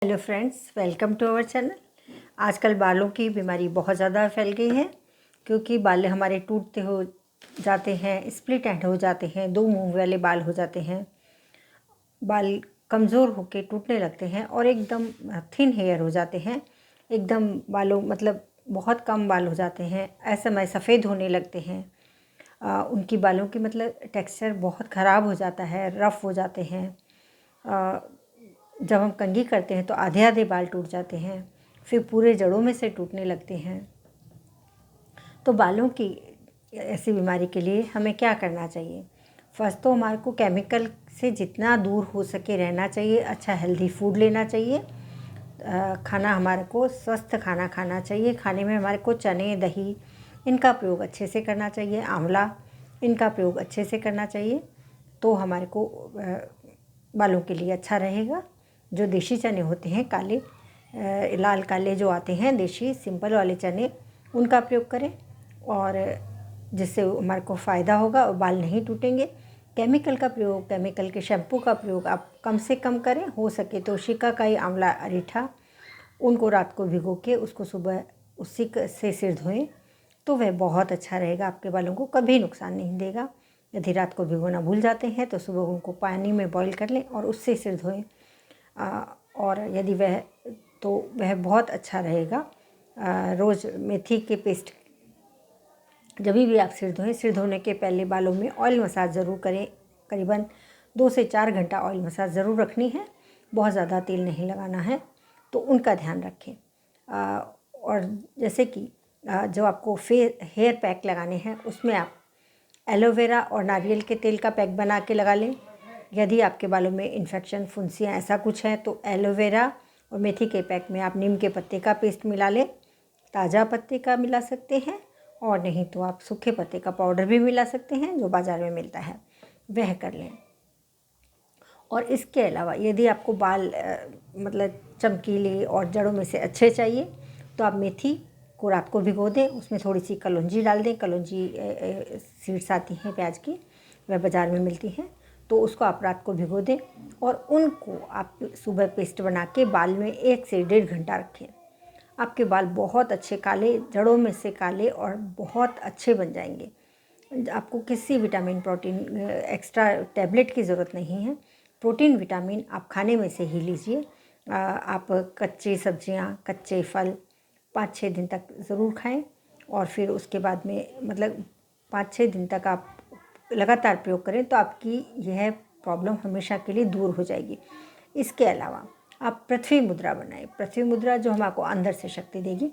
Hello friends, welcome to our channel. आजकल बालों की बीमारी बहुत ज़्यादा फैल गई है क्योंकि बाल हमारे टूटते हो जाते हैं, स्प्लिट एंड हो जाते हैं, दो मुंह वाले बाल हो जाते हैं, बाल कमज़ोर होके टूटने लगते हैं और एकदम थिन हेयर हो जाते हैं। एकदम बालों मतलब बहुत कम बाल हो जाते हैं, असमय सफ़ेद होने लगते हैं। उनकी बालों की मतलब टेक्सचर बहुत ख़राब हो जाता है, रफ़ हो जाते हैं। जब हम कंघी करते हैं तो आधे आधे बाल टूट जाते हैं, फिर पूरे जड़ों में से टूटने लगते हैं। तो बालों की ऐसी बीमारी के लिए हमें क्या करना चाहिए? फर्स्ट तो हमारे को केमिकल से जितना दूर हो सके रहना चाहिए। अच्छा हेल्दी फूड लेना चाहिए। खाना हमारे को स्वस्थ खाना खाना चाहिए। खाने में हमारे को चने, दही इनका प्रयोग अच्छे से करना चाहिए। आंवला इनका प्रयोग अच्छे से करना चाहिए तो हमारे को बालों के लिए अच्छा रहेगा। जो देशी चने होते हैं, काले लाल काले जो आते हैं देशी सिंपल वाले चने, उनका प्रयोग करें और जिससे हमारे को फ़ायदा होगा और बाल नहीं टूटेंगे। केमिकल का प्रयोग, केमिकल के शैम्पू का प्रयोग आप कम से कम करें। हो सके तो शिकाकाई, आंवला, अरीठा उनको रात को भिगो के उसको सुबह उसी से सिर धोएं तो वह बहुत अच्छा रहेगा, आपके बालों को कभी नुकसान नहीं देगा। यदि रात को भिगोना भूल जाते हैं तो सुबह उनको पानी में बॉईल कर लें और उससे सिर धोएं। और यदि वह बहुत अच्छा रहेगा। रोज़ मेथी के पेस्ट जब भी आप सिर धोएं, सिर धोने के पहले बालों में ऑयल मसाज ज़रूर करें। करीबन 2 से 4 घंटा ऑयल मसाज ज़रूर रखनी है, बहुत ज़्यादा तेल नहीं लगाना है, तो उनका ध्यान रखें। और जैसे कि जो आपको हेयर पैक लगाने हैं उसमें आप एलोवेरा और नारियल के तेल का पैक बना के लगा लें। यदि आपके बालों में इन्फेक्शन, फुंसियाँ ऐसा कुछ है तो एलोवेरा और मेथी के पैक में आप नीम के पत्ते का पेस्ट मिला लें। ताज़ा पत्ते का मिला सकते हैं और नहीं तो आप सूखे पत्ते का पाउडर भी मिला सकते हैं जो बाज़ार में मिलता है, वह कर लें। और इसके अलावा यदि आपको बाल मतलब चमकीले और जड़ों में से अच्छे चाहिए तो आप मेथी को रात को भिगो दें, उसमें थोड़ी सी कलौंजी डाल दें। कलौंजी सीड्स आती हैं प्याज की, वह बाज़ार में मिलती हैं, तो उसको आप रात को भिगो दें और उनको आप सुबह पेस्ट बना के बाल में 1 से 1.5 घंटा रखें। आपके बाल बहुत अच्छे काले, जड़ों में से काले और बहुत अच्छे बन जाएंगे। आपको किसी विटामिन, प्रोटीन एक्स्ट्रा टैबलेट की ज़रूरत नहीं है। प्रोटीन, विटामिन आप खाने में से ही लीजिए। आप कच्ची सब्जियां, कच्चे फल 5-6 दिन तक ज़रूर खाएं और फिर उसके बाद में मतलब 5-6 दिन तक आप लगातार प्रयोग करें तो आपकी यह प्रॉब्लम हमेशा के लिए दूर हो जाएगी। इसके अलावा आप पृथ्वी मुद्रा बनाएं। पृथ्वी मुद्रा जो हमको अंदर से शक्ति देगी।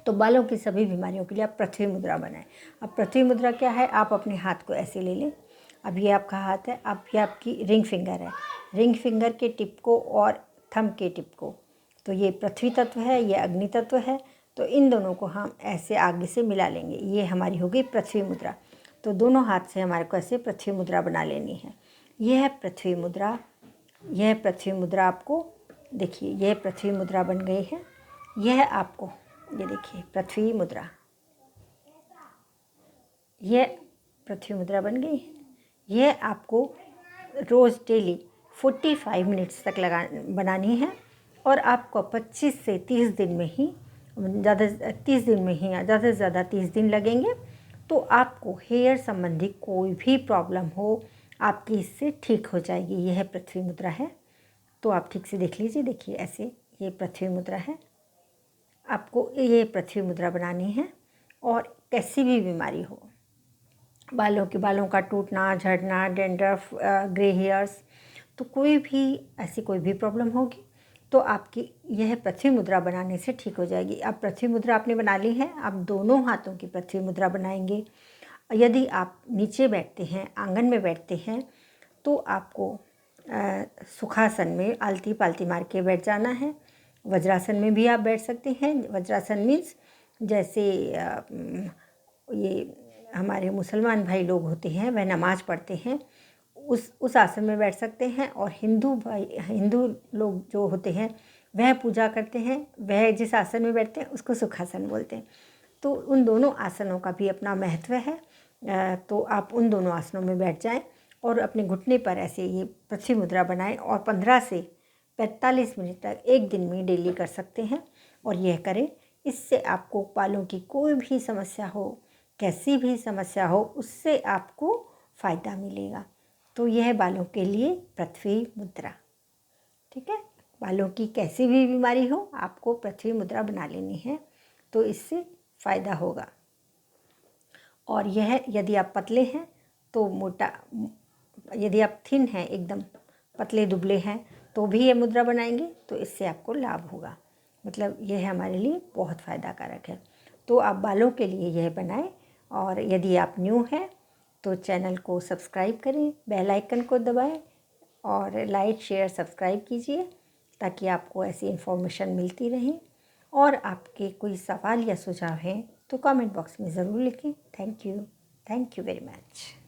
तो बालों की सभी बीमारियों के लिए आप पृथ्वी मुद्रा बनाएं। अब पृथ्वी मुद्रा क्या है? आप अपने हाथ को ऐसे ले लें। अब ये आपका हाथ है, अब ये आपकी रिंग फिंगर है। रिंग फिंगर के टिप को और थंब के टिप को, तो ये पृथ्वी तत्व है, ये अग्नि तत्व है। तो इन दोनों को हम ऐसे आगे से मिला लेंगे। ये हमारी हो गई पृथ्वी मुद्रा। तो दोनों हाथ से हमारे को ऐसे पृथ्वी मुद्रा बना लेनी है। यह है पृथ्वी मुद्रा। यह पृथ्वी मुद्रा आपको देखिए, यह पृथ्वी मुद्रा बन गई है। यह आपको ये देखिए पृथ्वी मुद्रा, यह पृथ्वी मुद्रा बन गई है। यह आपको रोज़ डेली 45 मिनट्स तक बनानी है और आपको 25 से 30 दिन में ही, ज़्यादा 30 दिन में ही, ज़्यादा से ज़्यादा 30 दिन लगेंगे। तो आपको हेयर संबंधी कोई भी प्रॉब्लम हो आपकी इससे ठीक हो जाएगी। यह पृथ्वी मुद्रा है, तो आप ठीक से देख लीजिए। देखिए ऐसे ये पृथ्वी मुद्रा है। आपको ये पृथ्वी मुद्रा बनानी है और कैसी भी बीमारी हो, बालों का टूटना, झड़ना, डैंड्रफ, ग्रे हेयर्स, तो कोई भी ऐसी कोई भी प्रॉब्लम होगी तो आपकी यह पृथ्वी मुद्रा बनाने से ठीक हो जाएगी। अब पृथ्वी मुद्रा आपने बना ली है, आप दोनों हाथों की पृथ्वी मुद्रा बनाएंगे। यदि आप नीचे बैठते हैं, आंगन में बैठते हैं, तो आपको सुखासन में आलती पालती मार के बैठ जाना है। वज्रासन में भी आप बैठ सकते हैं। वज्रासन मीन्स जैसे ये हमारे मुसलमान भाई लोग होते हैं, वह नमाज पढ़ते हैं, उस आसन में बैठ सकते हैं। और हिंदू लोग जो होते हैं वह पूजा करते हैं, वह जिस आसन में बैठते हैं उसको सुखासन बोलते हैं। तो उन दोनों आसनों का भी अपना महत्व है। तो आप उन दोनों आसनों में बैठ जाएं और अपने घुटने पर ऐसे ये पृथ्वी मुद्रा बनाएं और 15 से 45 मिनट तक एक दिन में डेली कर सकते हैं और यह करें। इससे आपको बालों की कोई भी समस्या हो, कैसी भी समस्या हो, उससे आपको फ़ायदा मिलेगा। तो यह बालों के लिए पृथ्वी मुद्रा, ठीक है। बालों की कैसी भी बीमारी हो, आपको पृथ्वी मुद्रा बना लेनी है, तो इससे फ़ायदा होगा। और यह यदि आप पतले हैं तो मोटा, यदि आप थिन हैं, एकदम पतले दुबले हैं, तो भी ये मुद्रा बनाएंगे तो इससे आपको लाभ होगा। मतलब यह हमारे लिए बहुत फ़ायदा कारक है। तो आप बालों के लिए यह बनाएं। और यदि आप न्यू हैं तो चैनल को सब्सक्राइब करें, बेल आइकन को दबाएं और लाइक शेयर सब्सक्राइब कीजिए, ताकि आपको ऐसी इन्फॉर्मेशन मिलती रहे। और आपके कोई सवाल या सुझाव हैं तो कमेंट बॉक्स में ज़रूर लिखें। Thank you very much.